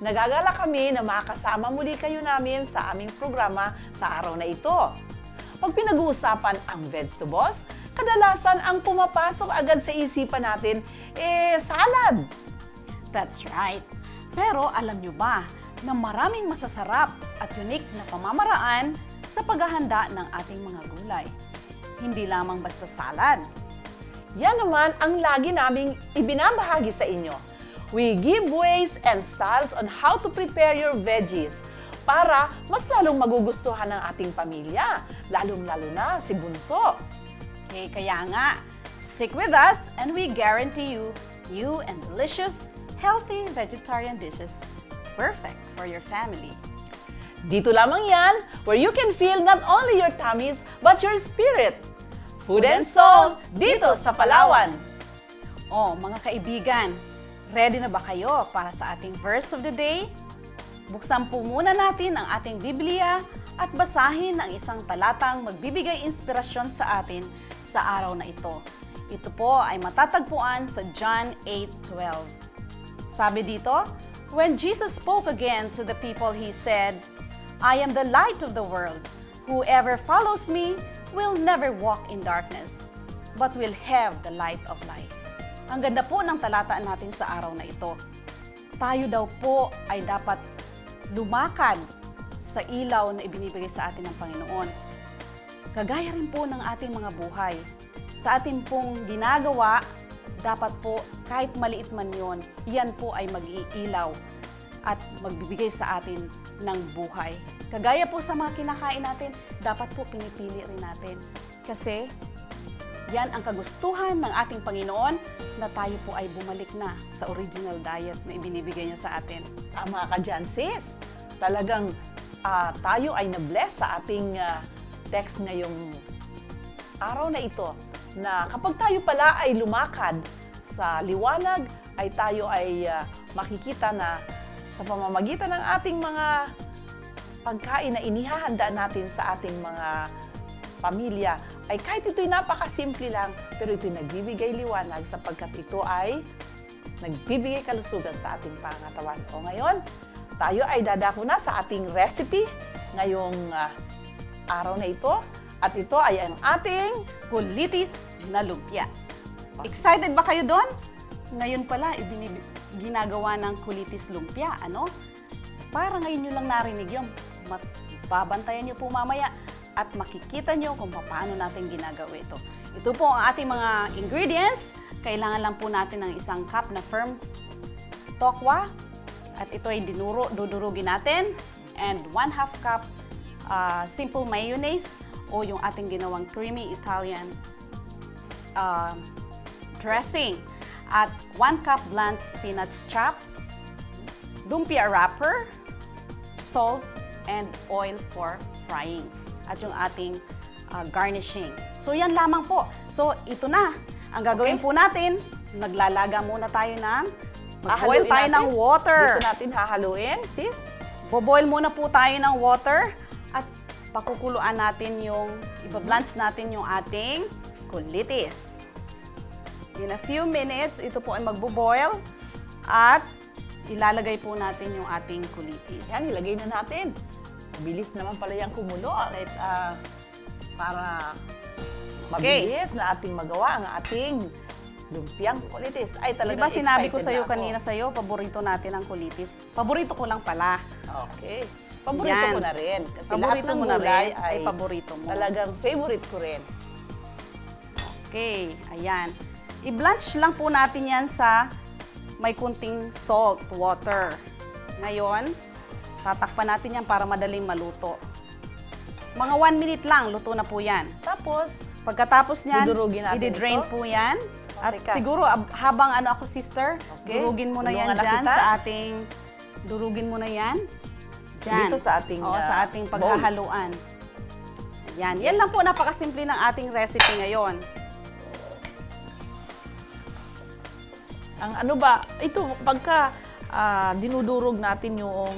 Nagagala kami na makasama muli kayo namin sa aming programa sa araw na ito. Pag pinag-uusapan ang vegetables, kadalasan ang pumapasok agad sa isipan natin, salad. That's right. Pero alam nyo ba na maraming masasarap at unique na pamamaraan sa paghahanda ng ating mga gulay? Hindi lamang basta salad. Yan naman ang lagi naming ibinabahagi sa inyo. We give ways and styles on how to prepare your veggies para mas lalong magugustuhan ng ating pamilya, lalong-lalo na si Bunso. Kaya nga, stick with us and we guarantee you new and delicious, healthy vegetarian dishes. Perfect for your family. Dito lamang yan, where you can feel not only your tummies, but your spirit. Food and Soul, dito sa Palawan. Oh, mga kaibigan, ready na ba kayo para sa ating verse of the day? Buksan po muna natin ang ating Biblia at basahin ang isang talatang magbibigay inspirasyon sa atin sa araw na ito. Ito po ay matatagpuan sa John 8:12. Sabi dito, when Jesus spoke again to the people, He said, I am the light of the world. Whoever follows me will never walk in darkness, but will have the light of life. Ang ganda po ng talata natin sa araw na ito. Tayo daw po ay dapat lumakad sa ilaw na ibinibigay sa atin ng Panginoon. Kagaya rin po ng ating mga buhay. Sa ating pong ginagawa, dapat po kahit maliit man yon, yan po ay mag-iilaw at magbibigay sa atin ng buhay. Kagaya po sa mga kinakain natin, dapat po pinipili rin natin. Kasi yan ang kagustuhan ng ating Panginoon na tayo po ay bumalik na sa original diet na ibinibigay niya sa atin. Tama ka dyan, sis. Talagang tayo ay na-bless sa ating text ngayong araw na ito na kapag tayo pala ay lumakad sa liwanag, ay tayo ay makikita na sa pamamagitan ng ating mga pagkain na inihahanda natin sa ating mga pamilya, ay kahit ito'y napakasimple lang, pero ito'y nagbibigay liwanag sapagkat ito ay nagbibigay kalusugan sa ating pangatawan. O ngayon, tayo ay dadako na sa ating recipe ngayong araw na ito. At ito ay ang ating kulitis na lumpia. Excited ba kayo doon? Ngayon pala, ginagawa ng kulitis lumpia. Ano? Para ngayon nyo lang narinig yung babantayan nyo po mamaya at makikita nyo kung paano natin ginagawa ito. Ito po ang ating mga ingredients. Kailangan lang po natin ng 1 cup na firm tokwa. At ito ay dudurugin natin. And 1/2 cup simple mayonnaise o yung ating ginawang creamy Italian dressing. At 1 cup blunt spinach chop, lumpia wrapper, salt, and oil for frying. At yung ating garnishing. So yan lamang po. So ito na. Ang gagawin po natin, naglalaga muna tayo ng, mag-boil tayo ng water. Dito natin hahaluin, sis. Boboil muna po tayo ng water at pakukuluan natin yung, ibablanch natin yung ating kulitis. In a few minutes, ito po ay magbo-boil at ilalagay po natin yung ating kulitis. Yan, ilagay na natin. Mabilis naman pala yung kumulo. Para mabilis na ating magawa ang ating lumpiang kulitis. Ay, talagang diba sinabi ko excited sa'yo kanina paborito natin ang kulitis. Paborito ko lang pala. Okay. Paborito ko na rin. Kasi paborito lahat ng mo na gulay rin, ay paborito mo. Talagang favorite ko rin. Okay, ayan. I-blanch lang po natin yan sa may kunting salt water. Ngayon, tatakpan natin yan para madaling maluto. Mga 1 minute lang, luto na po yan. Tapos, pagkatapos niyan, i-drain ito. po yan. At siguro, habang ako sister, durugin mo na yan dyan sa ating, durugin mo na yan. Dyan. Dito sa ating sa ating paghahaluan. Yan. Yan lang po, napakasimple ng ating recipe ngayon. Ang ano ba, ito, pagka dinudurog natin yung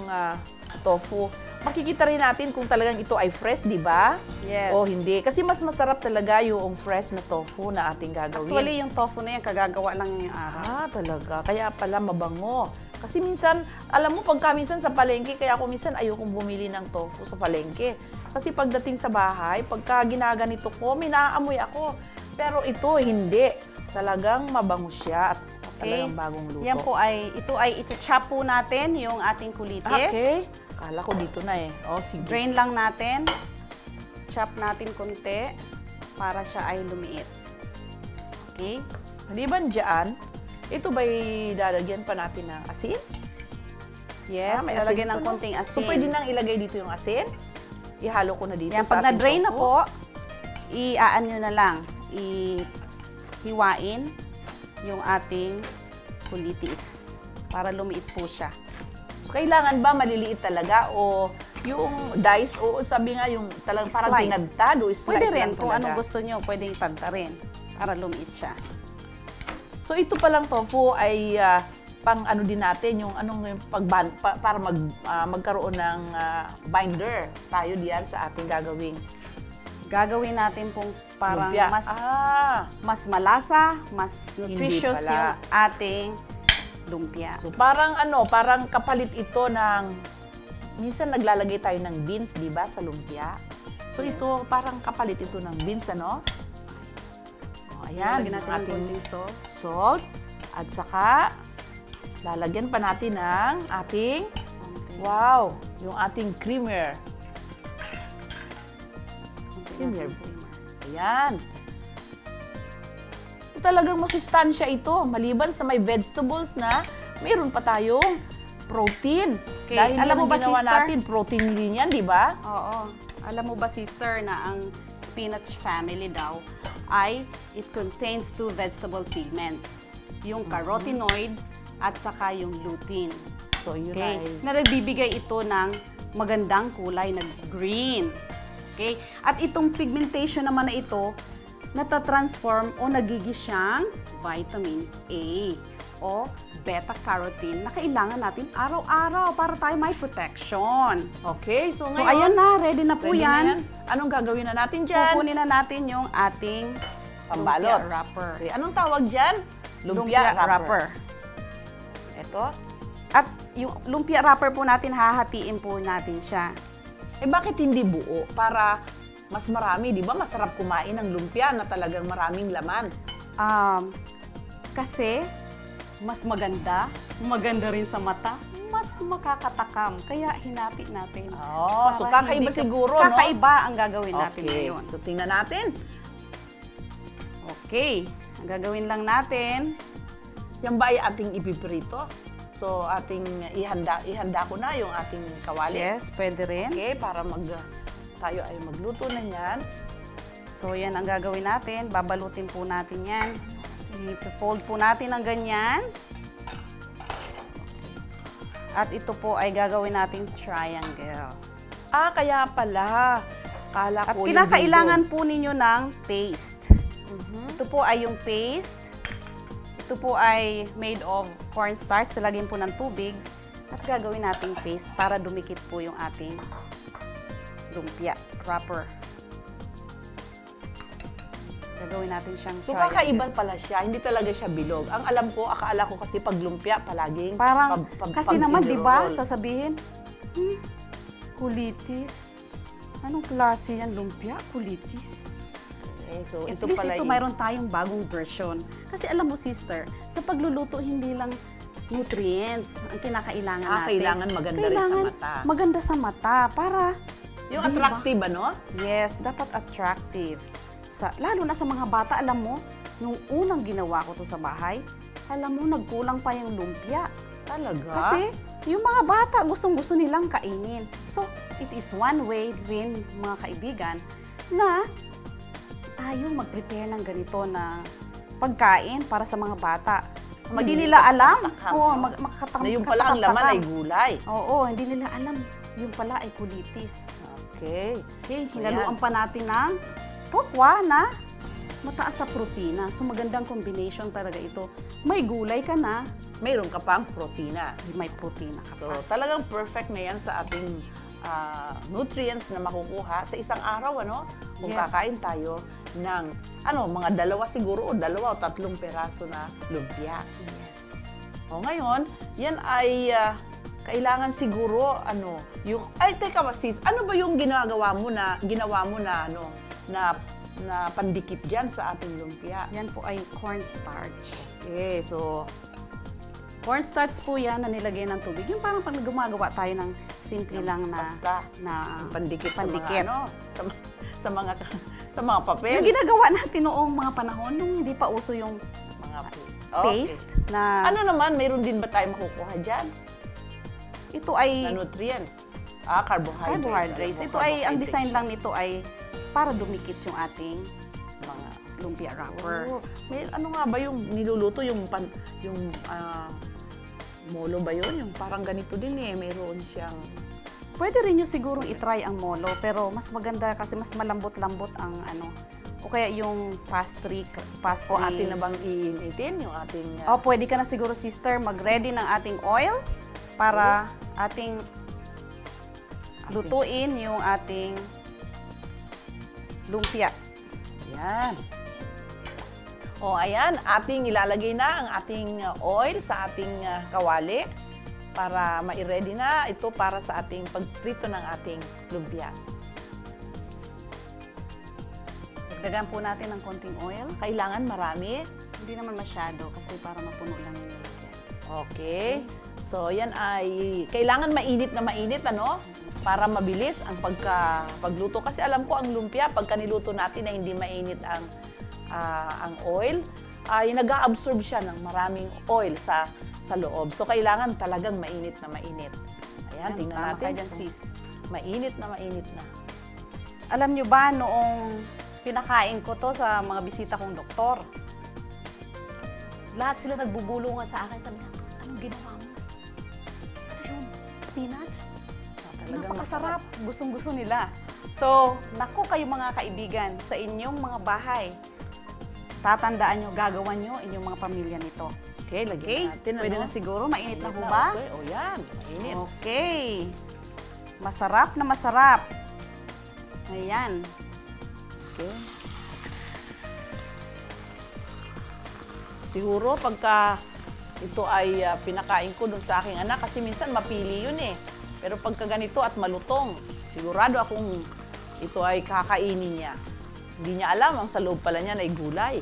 tofu, makikita rin natin kung talagang ito ay fresh, di ba? Yes. O hindi. Kasi mas masarap talaga yung fresh na tofu na ating gagawin. Actually, yung tofu na yan, kagagawa lang yung araw. Talaga. Kaya pala mabango. Kasi minsan, alam mo, pagka minsan sa palengke, kaya ako minsan ayokong bumili ng tofu sa palengke. Kasi pagdating sa bahay, pagka ginaganito ko, may naaamoy ako. Pero ito, hindi. Talagang mabango siya at talagang bagong luto. Yan po ito ay i-chop po natin yung ating kulitis. Okay. Kala ko dito na eh. O, sige. Drain lang natin. Chop natin konti para siya ay lumiit. Okay? Maliban dyan, ito ba'y lalagyan pa natin ng asin? Yes, may lalagyan asin ng to, no? konting asin. So, pwede nang ilagay dito yung asin. Ihalo ko na dito Yan, sa pag ating na-drain na tofu. po, i-aan nyo na lang. Hiwain yung ating kulitis para lumiit po siya. So, kailangan ba maliliit talaga o yung dice o sabi nga yung talagang parang Slice. tinadtad o slice Pwede rin, lang kung talaga? anong gusto nyo, pwedeng tadta rin para lumiit siya. So ito palang tofu ay pang ano din natin yung anong para magkaroon ng binder tayo diyan sa ating gagawing Gagawin natin pong parang lumpia. mas malasa, mas nutritious pala. yung ating lumpia. So parang parang kapalit ito ng minsan naglalagay tayo ng beans, 'di ba, sa lumpia. So Yes. ito parang kapalit ito ng beans, ano? Ayan, Lagyan natin yung ng ating konting salt. salt. At saka, lalagyan pa natin ng ating, wow, yung ating creamer. Creamer. Ayan. So, talagang masustansya ito. Maliban sa may vegetables na, mayroon pa tayong protein. Okay, Dahil alam yan mo ang ba, ginawa sister? natin, protein din yan, di ba? Oo. Alam mo ba, sister, na ang spinach family daw ay it contains 2 vegetable pigments. Yung carotenoid at saka yung lutein. So, yun Okay? ay... Na nagbibigay ito ng magandang kulay na green. Okay? At itong pigmentation naman na ito, natatransform o nagiging siyang vitamin A o beta-carotene na kailangan natin araw-araw para tayo may protection. Okay, so So, ngayon, ayan na, ready na po ready na yan. Anong gagawin na natin dyan? Kukunin na natin yung ating Pambalot. lumpia wrapper. Okay, anong tawag dyan? Lumpia wrapper. Ito. At yung lumpia wrapper po natin, hahatiin po natin siya. Eh bakit hindi buo? Para mas marami, di ba? Masarap kumain ng lumpia na talagang maraming laman. Kasi mas maganda rin sa mata, mas makakatakam. Kaya hinati natin. Oh, so Para kakaiba hindi ka- siguro, no? Kakaiba ang gagawin natin Okay, ngayon. so tingnan natin. Okay, ang gagawin lang natin, Yan ba ay ating ipiprito? So ating ihanda ko na yung ating kawali. yes, pwede rin. Okay, para tayo ay magluto na yan. So, yan ang gagawin natin. Babalutin po natin yan. I-fold po natin ng ganyan. At ito po ay gagawin nating triangle. Kaya pala. Kala At ko yung kinakailangan bilog. po ninyo ng paste. Ito po ay yung paste. Ito po ay made of cornstarch. Lagyan po ng tubig. At gagawin nating paste para dumikit po yung ating lumpia wrapper. Gagawin natin siyang So triangle. kakaiba pala siya, hindi talaga siya bilog. Ang alam ko, akala ko kasi pag lumpia palaging Parang, kasi naman, di ba, iniroroll. sasabihin, kulitis. Anong klase yan, lumpia? Kulitis. Okay, so At ito least pala ito, mayroon tayong bagong version. Kasi alam mo, sister, sa pagluluto, hindi lang nutrients ang kinakailangan natin. kailangan maganda rin sa mata. Maganda sa mata, para, Yung di ba? attractive, ano? Yes, dapat attractive. Lalo na sa mga bata, alam mo, nung unang ginawa ko to sa bahay, alam mo, nagkulang pa yung lumpia. Talaga? Kasi yung mga bata, gustong-gusto nilang kainin. So, it is one way rin, mga kaibigan, na tayo mag-prepare ng ganito na pagkain para sa mga bata. Hindi nila alam. Oo, na yung pala ang laman ay gulay. Oo, hindi nila alam. Yung pala ay kulitis. Okay. Okay, So, hinaluan yan. pa natin ng tokwa na mataas sa protina. So, magandang combination talaga ito. May gulay ka na, Mayroon ka pang protina. may protina ka So, pa. talagang perfect na yan sa ating nutrients na makukuha sa isang araw, ano? Kung Yes. kakain tayo ng, mga 2 siguro o 2 o 3 peraso na lumpia. Yes. O ngayon, yan ay kailangan siguro, teka ba sis, ano ba yung ginawa mo na, na pandikit dyan sa ating lumpia? Yan po ay cornstarch. Okay, so, Cornstarch po yan na nilagay ng tubig. Yung parang pag gumagawa tayo ng simple lang na pasta. na pandikit, pandikit. sa mga, sa mga papel. Yung ginagawa natin noong mga panahon nung hindi pa uso yung mga paste na Ano naman, mayroon din ba tayo makukuha dyan? ito ay Na nutrients? Carbohydrates. carbohydrates. Alam mo, Ito ay, ang carbohydrates design siya. lang nito ay para dumikit yung ating Mga lumpia wrapper. May ano nga ba yung niluluto, yung molo ba yun? Yung parang ganito din mayroon siyang... Pwede rin nyo sigurong itry ang molo, pero mas maganda kasi mas malambot-lambot ang o kaya yung pastry. O atin na bang iinitin yung ating... Pwede ka na siguro, sister, mag-ready ng ating oil para ating lutuin yung ating lumpia. Yan. Ayan, ating ilalagay na ang ating oil sa ating kawali para ma-ready na ito para sa ating pagprito ng ating lumpia. Dagdagan po natin ng konting oil. Kailangan marami. Hindi naman masyado kasi para mapuno lang yung lumpia. Okay. So, yan ay kailangan mainit na mainit, para mabilis ang pagluto. Kasi alam ko ang lumpia, pagka niluto natin na hindi mainit ang oil, ay nag-a-absorb siya ng maraming oil sa loob. So, kailangan talagang mainit na mainit. Ayan, tingnan tama natin. ka dyan, sis. Mainit na mainit na. Alam nyo ba, noong pinakain ko to sa mga bisita kong doktor, lahat sila nagbubulungan sa akin. Sabi na, anong ginawa mo? Ano yun? Spinach? Talagang Napakasarap. Gustong-gusto nila. So, naku kayo mga kaibigan, sa inyong mga bahay, tatandaan nyo, gagawan nyo inyong mga pamilya nito. Okay, lagyan natin. Pwede na siguro. Mainit na ho ba? Okay, yan. Mainit. Okay. Masarap na masarap. Ayan. Okay. Siguro pagka ito ay pinakain ko dun sa aking anak kasi minsan mapili yun Pero pagka ganito at malutong, sigurado akong ito ay kakainin niya. Hindi niya alam, ang sa loob pala niya ay gulay.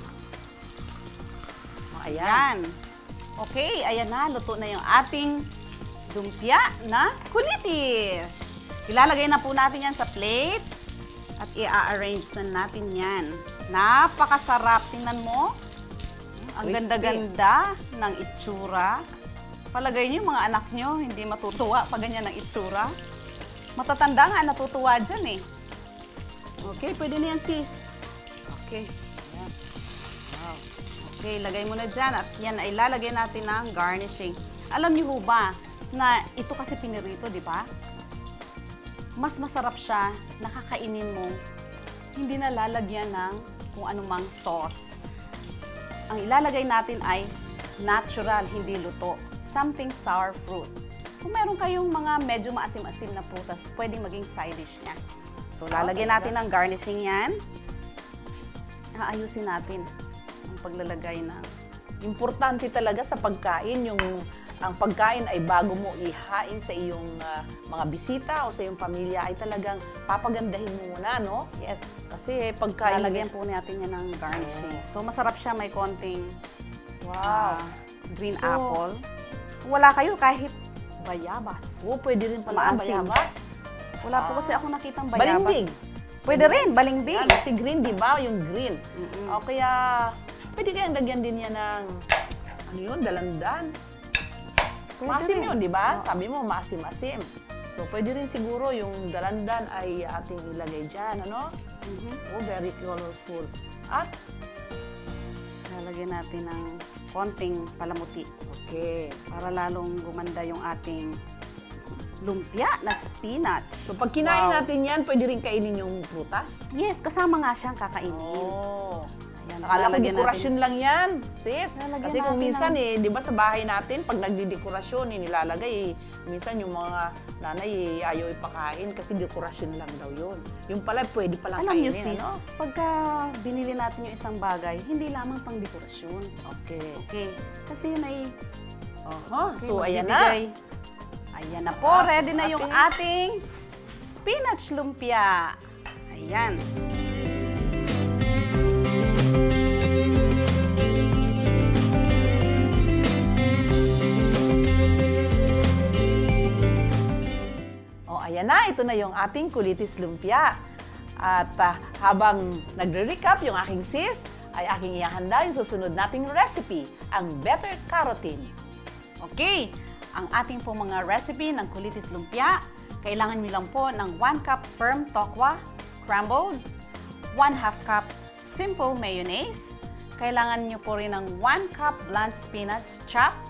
Ayan. Ayan. Okay, ayan na. Luto na yung ating lumpia na kulitis. Ilalagay na po natin yan sa plate at i-arrange na natin yan. Napakasarap. Tingnan mo. Ang Crispy. ganda-ganda ng itsura. Palagay niyo, mga anak niyo, hindi matutuwa pag ganyan ang itsura. Matatanda nga, natutuwa dyan Okay, pwede na yan, sis. Okay. Ayan. Wow. Okay, lagay mo na dyan at yan ay lalagay natin ng garnishing. Alam niyo ho ba na ito kasi pinirito, di ba? Mas masarap siya, nakakainin mo, hindi na lalagyan ng kung anumang sauce. Ang ilalagay natin ay natural, hindi luto. Something sour fruit. Kung meron kayong mga medyo maasim-asim na prutas, pwedeng maging side dish niya. So, lalagyan natin ng garnishing yan. Aayusin natin ang paglalagay ng... Importante talaga sa pagkain, ang pagkain ay bago mo ihain sa iyong mga bisita o sa iyong pamilya ay talagang papagandahin mo muna, Yes. Kasi pagkain... Lalagyan po natin yan ng garnishing. So, masarap siya. May konting Wow. green So, apple. Kung wala kayo, kahit bayabas. Pwede rin pala ang Maasim. bayabas. Wala po kasi ako nakitang bayabas. Balimbing. Pwede rin, balimbing. Si green, di ba? Yung green. O kaya, pwede kayang lagyan din yan ng, dalandan. Pwede Maasim rin. yun, di ba? Sabi mo, maasim-asim. So, pwede rin siguro yung dalandan ay ating ilagay dyan, very colorful. At, Lalagyan natin ng konting palamuti okay. para lalong gumanda yung ating lumpia na spinach. So, pag kinain natin yan, pwede rin kainin yung prutas? Yes, kasama nga siyang kakainin. Oh. Ayan. Ayan, Akala ko lalagyan dekorasyon lang yan, sis. Lalagyan Kasi kung natin minsan di ba sa bahay natin, pag nagdidekorasyon, nilalagay, minsan yung mga nanay ayaw ipakain kasi dekorasyon lang daw yun. Yung pala, pwede palang Alam kainin, nyo, sis, ano? pagka binili natin yung isang bagay, hindi lamang pang dekorasyon. Okay. Okay. Kasi yun ay So, ayan na. magbibigay. Ayan na po. Ready na yung ating spinach lumpia. Ayan. Ayan na, ito na yung ating kulitis lumpia. At habang nagre-recap yung aking sis, ay aking ihahanda yung susunod nating recipe, ang Better Carotene. Okay, ang ating po mga recipe ng kulitis lumpia, kailangan nyo lang po ng 1 cup firm tokwa, crumbled, 1/2 cup simple mayonnaise, kailangan nyo po rin ng 1 cup blanched spinach chopped,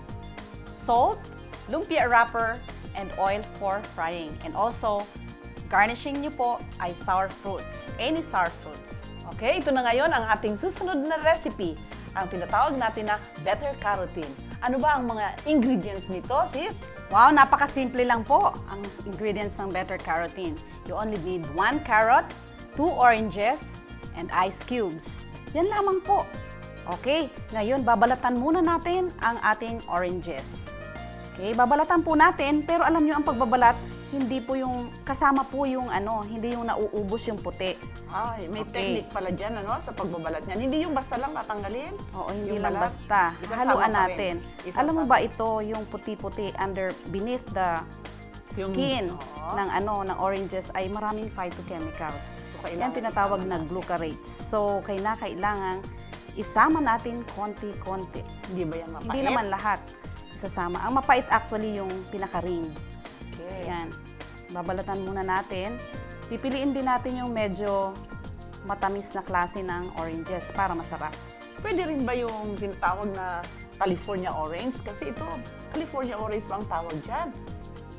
salt, lumpia wrapper, and oil for frying. And also, garnishing nyo po ay sour fruits, any sour fruits. Okay, ito na ngayon ang ating susunod na recipe, ang tinatawag natin na Better Carotene. Ano ba ang mga ingredients nito, sis? Wow, napakasimple lang po ang ingredients ng Better Carotene. You only need 1 carrot, 2 oranges, and ice cubes. Yan lamang po. Okay, ngayon babalatan muna natin ang ating oranges. Okay, babalatan po natin, pero alam nyo ang pagbabalat, hindi po yung, kasama po yung hindi yung nauubos yung puti. Ay, may technique pala dyan, sa pagbabalat niyan. Hindi yung basta lang tatanggalin. Oo, hindi yung lang balat. basta. Isasama Haluan pa natin. rin. Alam mo ba ito, yung puti-puti beneath the skin ng oranges ay maraming phytochemicals. So, yan tinatawag na glucarates. So, kailangan isama natin konti-konti. Hindi ba yan mapait? Hindi naman lahat isasama. Ang mapait actually yung pinaka-ring. Okay. Ayan. Babalatan muna natin. Pipiliin din natin yung medyo matamis na klase ng oranges para masarap. Pwede rin ba yung tinatawag na California orange? Kasi ito, California orange ba ang tawag dyan?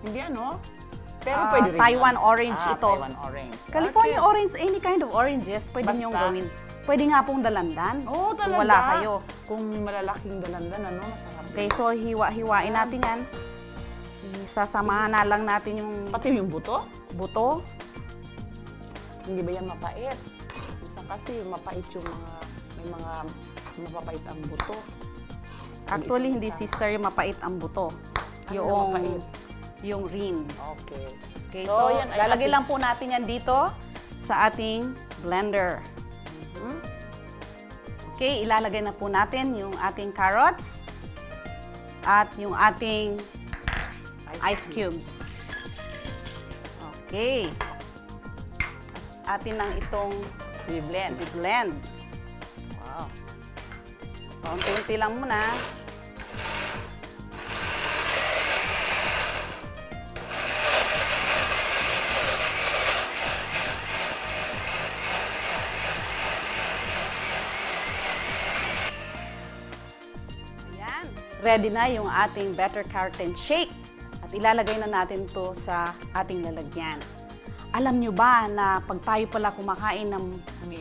Hindi Pero pwede rin Taiwan yun. orange ito. Taiwan orange. California Okay. orange, any kind of oranges, pwede Basta. niyong gawin. Pwede nga pong dalandan. Oo, kung talaga. wala kayo. Kung malalaking dalandan, masarap. Okay, so hiwa-hiwain natin yan. Isasamahan na lang natin yung Pati yung buto, buto. hindi ba yan mapait? Isa kasi mapait yung may mga mapapait ang buto. Actually, hindi sister yung mapait ang buto. Ano mapait? Yung ring. Okay. Okay, so yan ay lalagay ating- lang po natin yan dito sa ating blender. Okay, ilalagay na po natin yung ating carrots at yung ating ice cubes. Okay. Atin lang itong i-blend. Wow. Unti-unti lang muna. Ayan. Ready na yung ating Better Carotene shake. At ilalagay na natin to sa ating lalagyan. Alam nyo ba na pag tayo pala kumakain ng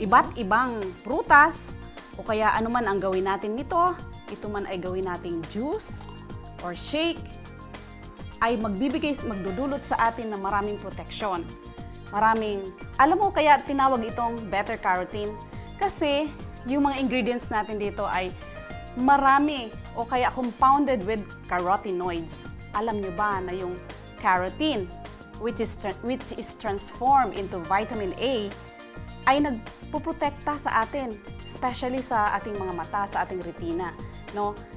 iba't ibang prutas, o kaya anuman ang gawin natin nito, ito man ay gawin nating juice or shake, ay magdudulot sa atin ng maraming proteksyon. Alam mo kaya tinawag itong Better Carotene? Kasi yung mga ingredients natin dito ay marami o kaya compounded with carotenoids. Alam nyo ba na yung carotene, which is transformed into vitamin A, ay nagpoprotekta sa atin, especially sa ating mga mata, sa ating retina.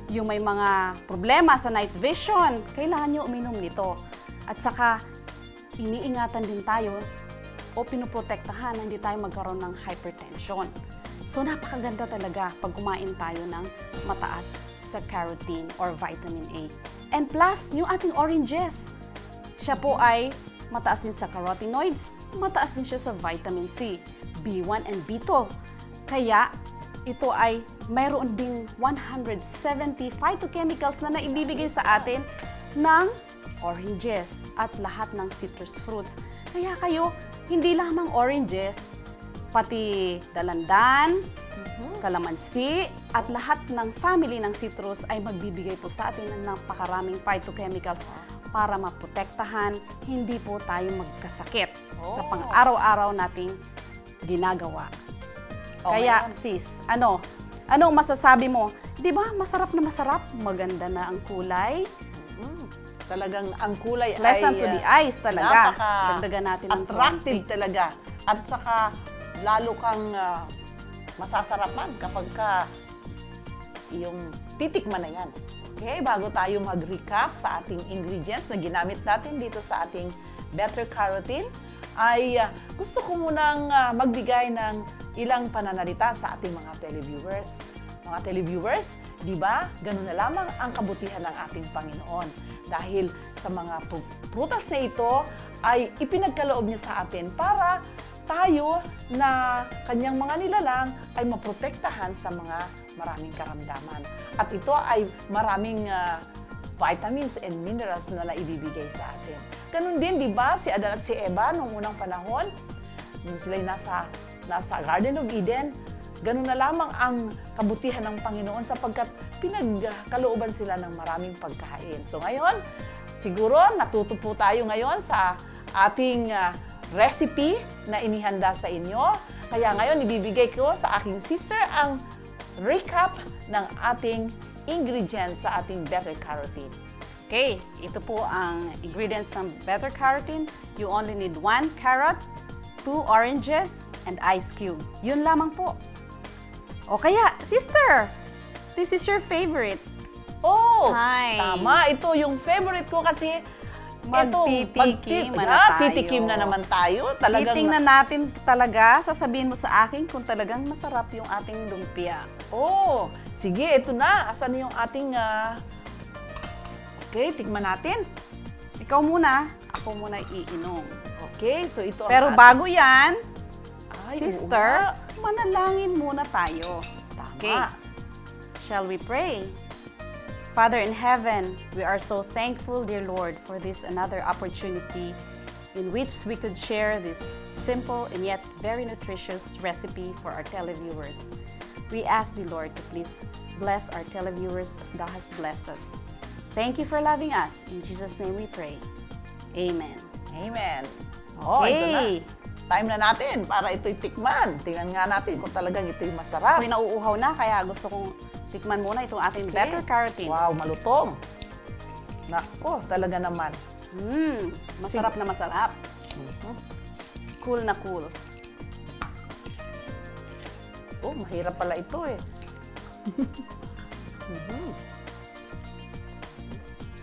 Yung may mga problema sa night vision, kailangan nyo uminom nito. At saka, iniingatan din tayo o pinoprotektahan na hindi tayo magkaroon ng hypertension. So, napakaganda talaga pag kumain tayo ng mataas sa carotene or vitamin A. And plus, yung ating oranges, siya po ay mataas din sa carotenoids, mataas din siya sa vitamin C, B1 and B2. Kaya, ito ay mayroon ding 170 phytochemicals na naibibigay sa atin ng oranges at lahat ng citrus fruits. Kaya kayo, hindi lamang oranges, pati dalandan, kalamansi, at lahat ng family ng citrus ay magbibigay po sa atin ng napakaraming phytochemicals para maprotektahan, hindi po tayo magkasakit sa pang-araw-araw nating ginagawa. Kaya sis, anong masasabi mo? Di ba masarap na masarap? Maganda na ang kulay. Talagang ang kulay Pleasant to the eyes talaga. Dagdagan natin ng attractive talaga. At saka lalo kang masasarapan kapag yung titikman na yan. Okay, bago tayo mag-recap sa ating ingredients na ginamit natin dito sa ating Better Carotene, ay gusto ko munang magbigay ng ilang pananalita sa ating mga televiewers. Mga televiewers, di ba, ganun na lamang ang kabutihan ng ating Panginoon. Dahil sa mga prutas na ito ay ipinagkaloob niya sa atin para tayo na kanyang mga nilalang ay maprotektahan sa mga maraming karamdaman. At ito ay maraming vitamins and minerals na naibibigay sa atin. Ganun din, di ba, si Adan at si Eva noong unang panahon, nung sila'y nasa Garden of Eden, ganun na lamang ang kabutihan ng Panginoon sapagkat pinagkalooban sila ng maraming pagkain. So ngayon, siguro natuto po tayo ngayon sa ating recipe na inihanda sa inyo. Kaya ngayon, ibibigay ko sa aking sister ang recap ng ating ingredients sa ating Better Carotene. Okay, ito po ang ingredients ng Better Carotene. You only need 1 carrot, 2 oranges, and ice cube. Yun lamang po. O kaya, sister, this is your favorite. Oh, time. Tama. Ito yung favorite ko kasi magtitikim na tayo. Titikim na naman tayo. Talagang titingnan natin talaga, sasabihin mo sa akin kung talagang masarap yung ating lumpia. Oh, sige, ito na. Asan na yung ating okay, tikman natin. Ikaw muna, ako muna iinom. Okay, so ito ang Pero bago yan, ay, sister, manalangin muna tayo. Tama. Okay. Shall we pray? Father in heaven, we are so thankful, dear Lord, for this another opportunity in which we could share this simple and yet very nutritious recipe for our televiewers. We ask the Lord to please bless our televiewers as Thou hast blessed us. Thank you for loving us. In Jesus' name we pray. Amen. Amen. Oh, ito na. Time na natin para ito'y tikman. Tingnan nga natin kung talagang ito'y masarap. Ako'y nauuhaw na, kaya gusto kong tikman muna itong ating Better Carotene. Wow, malutong. Nako, talaga naman. Masarap na masarap. Cool na cool. Oh, mahirap pala ito eh.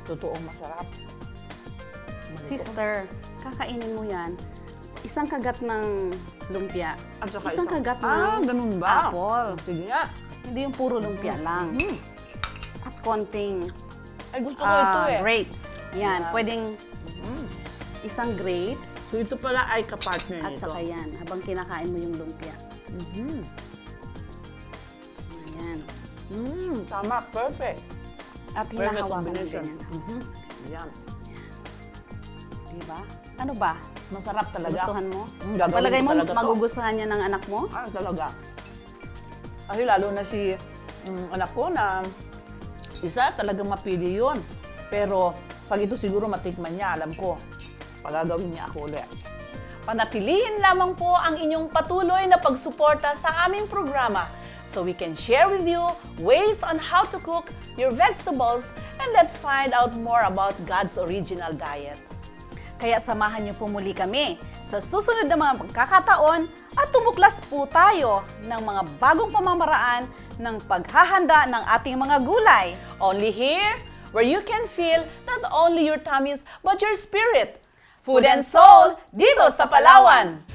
Totoong masarap. Malutong. Sister, kakainin mo yan. Isang kagat ng lumpia. At saka Isang kagat ng ganun ba? apple. Sige nga. Hindi yung puro lumpia lang. At konting Ay, gusto ko ito eh. grapes. Yan, Yeah. pwedeng isang grapes. So ito pala ay kapartner At nito. saka yan, habang kinakain mo yung lumpia. Ayan. Tama, perfect. At Perfect hinahawakan mo combination. ganyan. Ayan. Diba? Ano ba? Masarap talaga. Gustuhan mo? Gagawin Palagay ko mo, talaga to. magugustuhan niya ng anak mo? Ah, talaga. Ay, lalo na si anak ko na isa talagang mapili yun. Pero pag ito siguro matikman niya, alam ko, pagagawin niya ako ulit. Panatilihin lamang po ang inyong patuloy na pagsuporta sa aming programa so we can share with you ways on how to cook your vegetables, and let's find out more about God's original diet. Kaya samahan niyo po muli kami sa susunod na mga pagkakataon at tumuklas po tayo ng mga bagong pamamaraan ng paghahanda ng ating mga gulay. Only here, where you can feel not only your tummies but your spirit. Food and Soul, dito sa Palawan!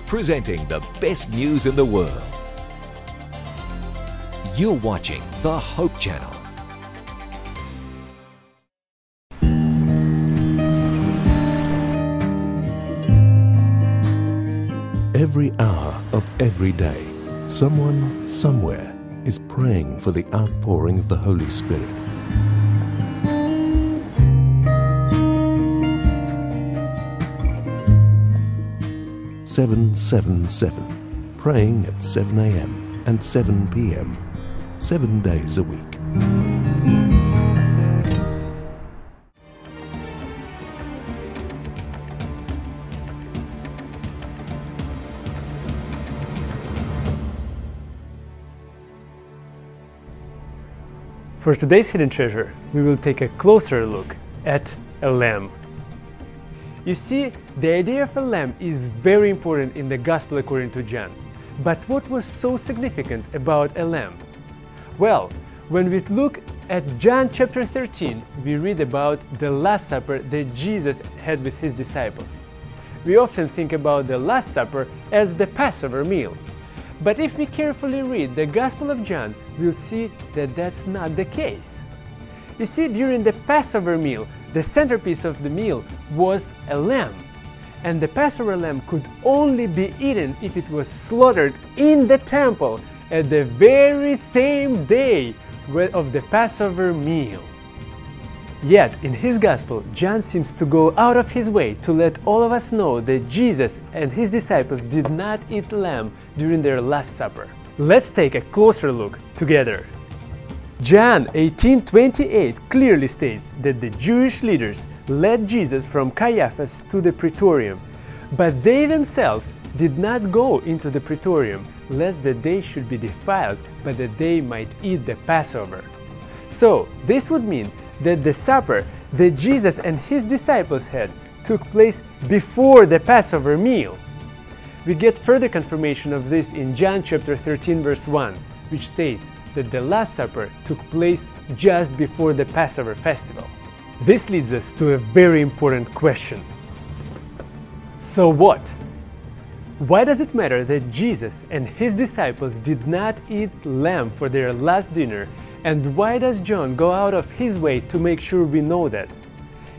Presenting the best news in the world. You're watching the Hope Channel. every hour of every day, someone somewhere is praying for the outpouring of the Holy Spirit. "777", praying at 7 a.m. and 7 p.m., 7 days a week. For today's Hidden Treasure, we will take a closer look at a lamb. You see, the idea of a lamb is very important in the Gospel according to John. But what was so significant about a lamb? Well, when we look at John chapter 13, we read about the Last Supper that Jesus had with his disciples. We often think about the Last Supper as the Passover meal. But if we carefully read the Gospel of John, we'll see that that's not the case. You see, during the Passover meal, the centerpiece of the meal was a lamb. And the Passover lamb could only be eaten if it was slaughtered in the temple at the very same day of the Passover meal. Yet, in his Gospel, John seems to go out of his way to let all of us know that Jesus and his disciples did not eat lamb during their Last Supper. Let's take a closer look together. John 18:28 clearly states that the Jewish leaders led Jesus from Caiaphas to the Praetorium, but they themselves did not go into the Praetorium, lest that they should be defiled, but that they might eat the Passover. So, this would mean that the supper that Jesus and his disciples had took place before the Passover meal. We get further confirmation of this in John chapter 13 verse 1, which states that the Last Supper took place just before the Passover festival. This leads us to a very important question. So what? Why does it matter that Jesus and his disciples did not eat lamb for their last dinner? And why does John go out of his way to make sure we know that?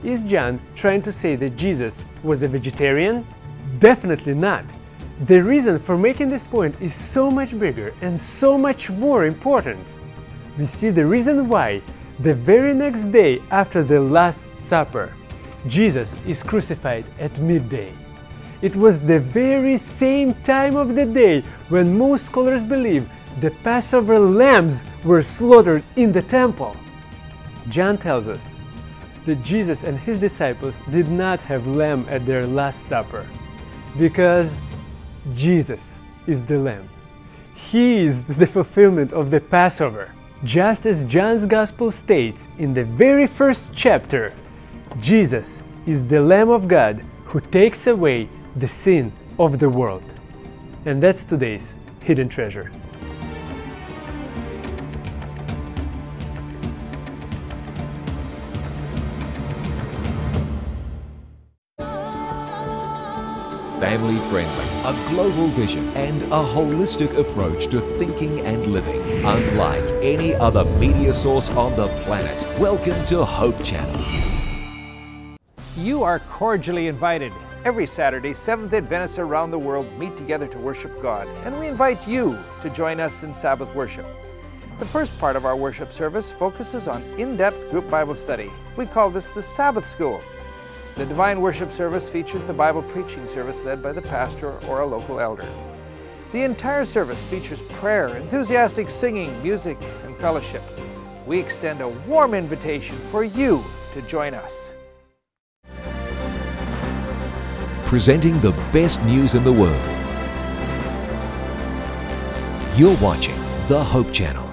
Is John trying to say that Jesus was a vegetarian? Definitely not. The reason for making this point is so much bigger and so much more important. We see the reason why the very next day after the Last Supper, Jesus is crucified at midday. It was the very same time of the day when most scholars believe the Passover lambs were slaughtered in the temple. John tells us that Jesus and his disciples did not have lamb at their Last Supper because Jesus is the lamb. He is the fulfillment of the Passover. Just as John's Gospel states in the very first chapter, Jesus is the Lamb of God who takes away the sin of the world. And that's today's Hidden Treasure. Family-friendly, a global vision and a holistic approach to thinking and living, unlike any other media source on the planet. Welcome to Hope Channel. You are cordially invited. Every Saturday, Seventh Adventists around the world meet together to worship God, and we invite you to join us in Sabbath worship. The first part of our worship service focuses on in-depth group Bible study. We call this the Sabbath School. The Divine Worship service features the Bible preaching service led by the pastor or a local elder. The entire service features prayer, enthusiastic singing, music, and fellowship. We extend a warm invitation for you to join us. Presenting the best news in the world. You're watching the Hope Channel.